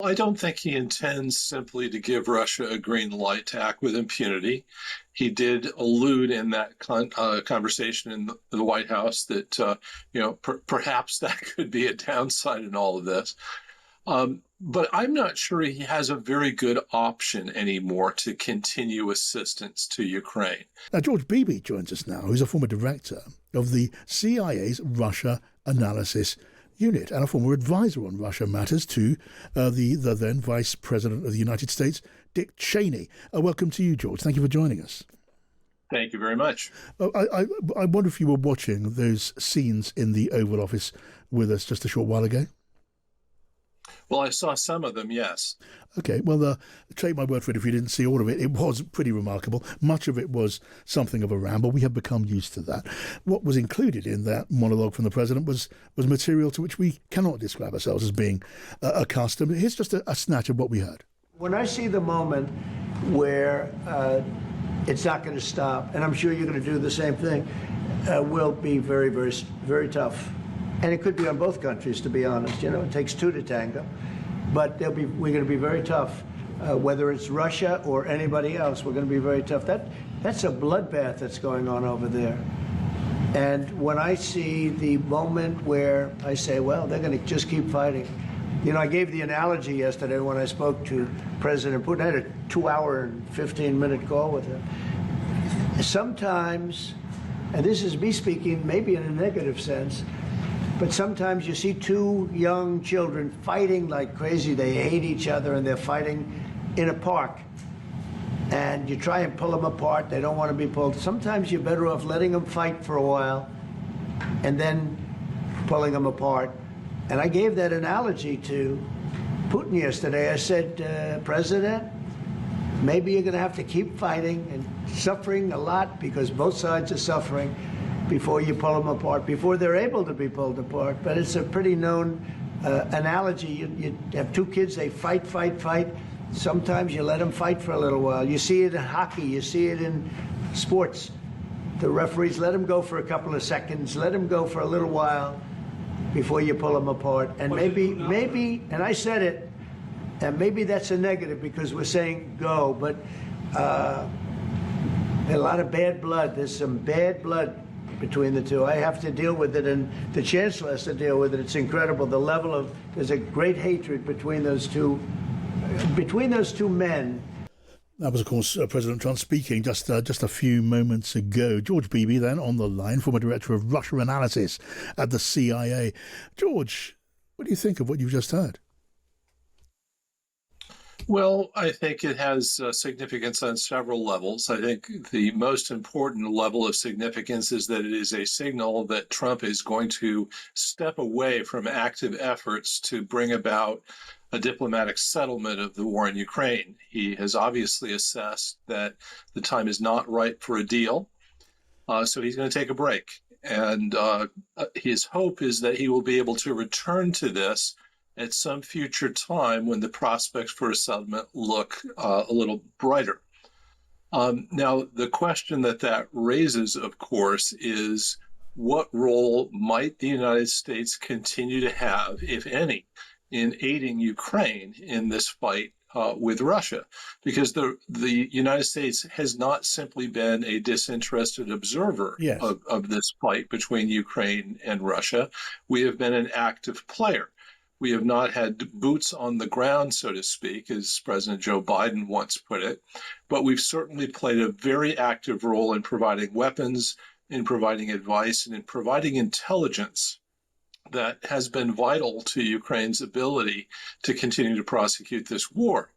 I don't think he intends simply to give Russia a green light to act with impunity. He did allude in that conversation in the White House that, perhaps that could be a downside in all of this. But I'm not sure he has a very good option anymore to continue assistance to Ukraine. Now, George Beebe joins us now, who's a former director of the CIA's Russia Analysis Unit and a former advisor on Russia matters to the then Vice President of the United States, Dick Cheney. Welcome to you, George. Thank you for joining us. Thank you very much. I wonder if you were watching those scenes in the Oval Office with us just a short while ago? Well, I saw some of them, yes. Okay, well, take my word for it, if you didn't see all of it, it was pretty remarkable. Much of it was something of a ramble. We have become used to that. What was included in that monologue from the president was material to which we cannot describe ourselves as being accustomed. Here's just a snatch of what we heard. When I see the moment where it's not going to stop, and I'm sure you're going to do the same thing, will be very, very, very tough. And it could be on both countries, to be honest. You know, it takes two to tango. But we're going to be very tough. Whether it's Russia or anybody else, we're going to be very tough. That's a bloodbath that's going on over there. And when I see the moment where I say, well, they're going to just keep fighting. You know, I gave the analogy yesterday when I spoke to President Putin. I had a 2-hour and 15-minute call with him. Sometimes, and this is me speaking maybe in a negative sense, but sometimes you see two young children fighting like crazy. They hate each other and they're fighting in a park. And you try and pull them apart. They don't want to be pulled. Sometimes you're better off letting them fight for a while and then pulling them apart. And I gave that analogy to Putin yesterday. I said, President, maybe you're going to have to keep fighting and suffering a lot because both sides are suffering before you pull them apart, before they're able to be pulled apart. But it's a pretty known analogy. You have two kids, they fight. Sometimes you let them fight for a little while. You see it in hockey, you see it in sports. The referees let them go for a couple of seconds, let them go for a little while before you pull them apart. And maybe, and I said it, and maybe that's a negative because we're saying go, but a lot of bad blood. There's some bad blood between the two. I have to deal with it, and the chancellor has to deal with it. It's incredible. The level of, there's a great hatred between those two men. That was, of course, President Trump speaking just a few moments ago. George Beebe, then on the line, former director of Russia Analysis at the CIA. George, what do you think of what you've just heard? Well, I think it has significance on several levels. I think the most important level of significance is that it is a signal that Trump is going to step away from active efforts to bring about a diplomatic settlement of the war in Ukraine. He has obviously assessed that the time is not right for a deal, so he's going to take a break. And his hope is that he will be able to return to this at some future time when the prospects for a settlement look a little brighter. Now, the question that raises, of course, is what role might the United States continue to have, if any, in aiding Ukraine in this fight with Russia? Because the United States has not simply been a disinterested observer Yes. of this fight between Ukraine and Russia. We have been an active player. We have not had boots on the ground, so to speak, as President Joe Biden once put it, but we've certainly played a very active role in providing weapons, in providing advice, and in providing intelligence that has been vital to Ukraine's ability to continue to prosecute this war.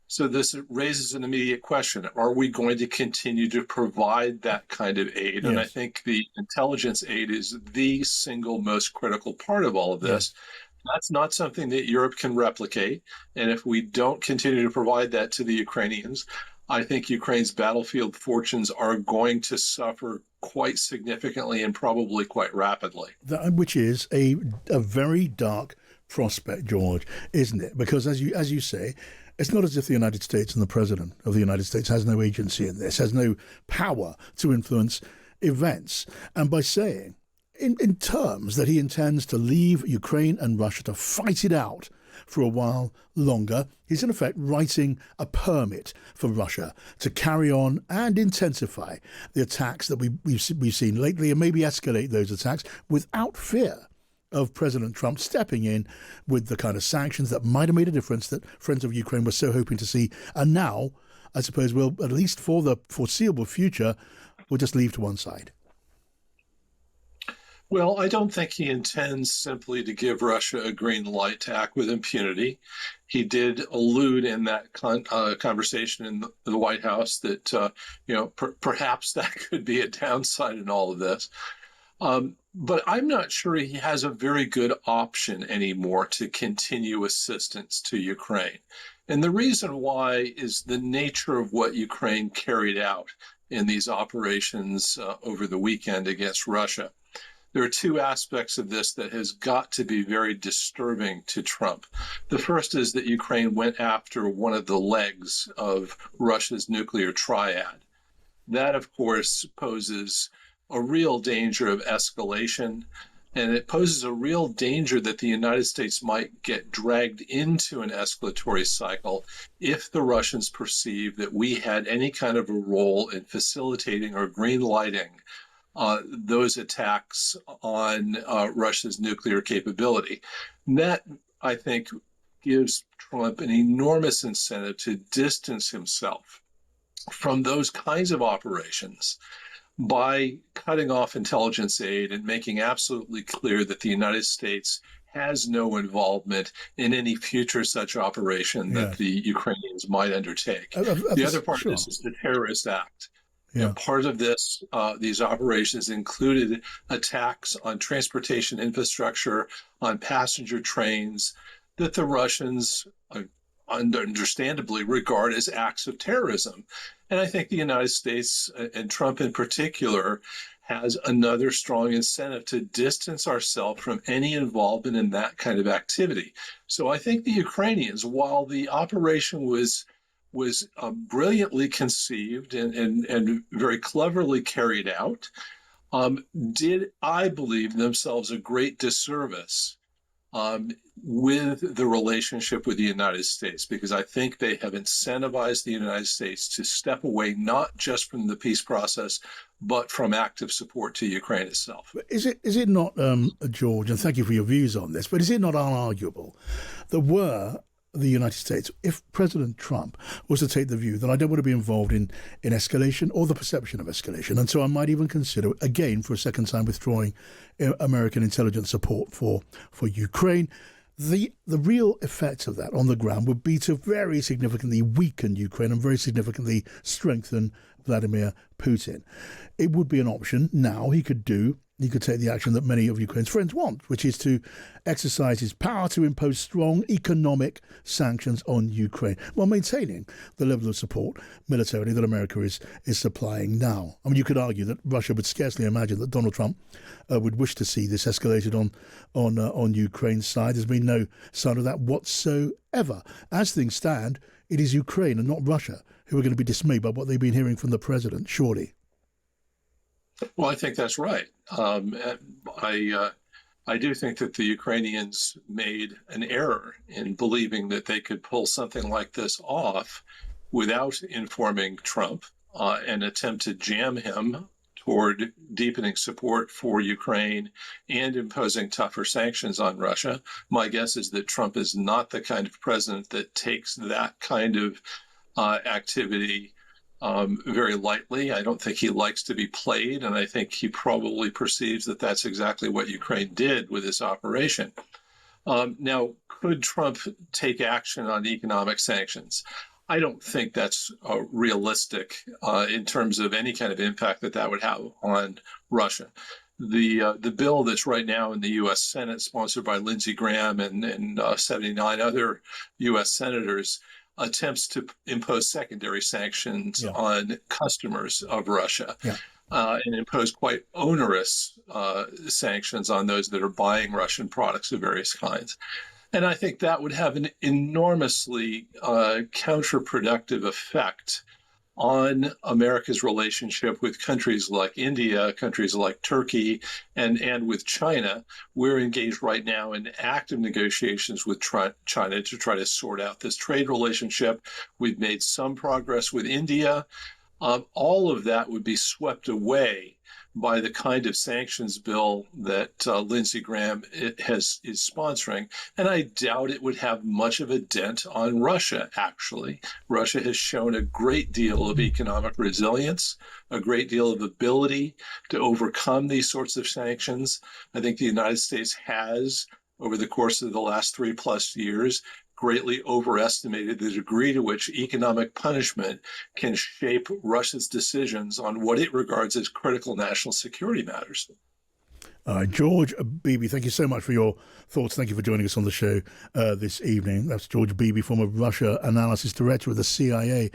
So this raises an immediate question. Are we going to continue to provide that kind of aid? Yes. And I think the intelligence aid is the single most critical part of all of this. Yes. That's not something that Europe can replicate. And if we don't continue to provide that to the Ukrainians, I think Ukraine's battlefield fortunes are going to suffer quite significantly and probably quite rapidly. Which is a very dark prospect, George, isn't it? Because as you say, it's not as if the United States and the President of the United States has no agency in this, has no power to influence events. And by saying in terms that he intends to leave Ukraine and Russia to fight it out for a while longer. He's in effect writing a permit for Russia to carry on and intensify the attacks that we've seen lately, and maybe escalate those attacks without fear of President Trump stepping in with the kind of sanctions that might have made a difference that Friends of Ukraine were so hoping to see. And now, I suppose, we'll, at least for the foreseeable future, we'll just leave to one side. Well, I don't think he intends simply to give Russia a green light to act with impunity. He did allude in that conversation in the White House that, perhaps that could be a downside in all of this. But I'm not sure he has a very good option anymore to continue assistance to Ukraine. And the reason why is the nature of what Ukraine carried out in these operations over the weekend against Russia. There are two aspects of this that has got to be very disturbing to Trump. The first is that Ukraine went after one of the legs of Russia's nuclear triad. That, of course, poses a real danger of escalation, and it poses a real danger that the United States might get dragged into an escalatory cycle if the Russians perceive that we had any kind of a role in facilitating or green lighting those attacks on Russia's nuclear capability. And that, I think, gives Trump an enormous incentive to distance himself from those kinds of operations by cutting off intelligence aid and making absolutely clear that the United States has no involvement in any future such operation that the Ukrainians might undertake. The other part of this is the terrorist act. Yeah. Part of this, these operations included attacks on transportation infrastructure, on passenger trains, that the Russians understandably regard as acts of terrorism. And I think the United States, and Trump in particular, has another strong incentive to distance ourselves from any involvement in that kind of activity. So I think the Ukrainians, while the operation was brilliantly conceived and very cleverly carried out, did, I believe, themselves a great disservice with the relationship with the United States, because I think they have incentivized the United States to step away not just from the peace process, but from active support to Ukraine itself. Is it not, George, and thank you for your views on this, but is it not unarguable that were the United States, if President Trump was to take the view that I don't want to be involved in escalation or the perception of escalation, and so I might even consider, again, for a second time, withdrawing American intelligence support for Ukraine, the real effect of that on the ground would be to very significantly weaken Ukraine and very significantly strengthen Vladimir Putin. It would be an option now he could take the action that many of Ukraine's friends want, which is to exercise his power to impose strong economic sanctions on Ukraine while maintaining the level of support militarily that America is supplying now. I mean, you could argue that Russia would scarcely imagine that Donald Trump would wish to see this escalated on Ukraine's side. There's been no sign of that whatsoever. As things stand, it is Ukraine and not Russia who are going to be dismayed by what they've been hearing from the president, surely. Well, I think that's right. I do think that the Ukrainians made an error in believing that they could pull something like this off without informing Trump and attempt to jam him toward deepening support for Ukraine and imposing tougher sanctions on Russia. My guess is that Trump is not the kind of president that takes that kind of activity very lightly. I don't think he likes to be played, and I think he probably perceives that that's exactly what Ukraine did with this operation. Now, could Trump take action on economic sanctions? I don't think that's realistic in terms of any kind of impact that would have on Russia. The bill that's right now in the U.S. Senate, sponsored by Lindsey Graham and 79 other U.S. senators, attempts to impose secondary sanctions on customers of Russia and impose quite onerous sanctions on those that are buying Russian products of various kinds. And I think that would have an enormously counterproductive effect on America's relationship with countries like India, countries like Turkey, and with China. We're engaged right now in active negotiations with China to try to sort out this trade relationship. We've made some progress with India. All of that would be swept away by the kind of sanctions bill that Lindsey Graham is sponsoring. And I doubt it would have much of a dent on Russia, actually. Russia has shown a great deal of economic resilience, a great deal of ability to overcome these sorts of sanctions. I think the United States has, over the course of the last 3+ years, greatly overestimated the degree to which economic punishment can shape Russia's decisions on what it regards as critical national security matters. George Beebe, thank you so much for your thoughts. Thank you for joining us on the show this evening. That's George Beebe, former Russia analysis director of the CIA.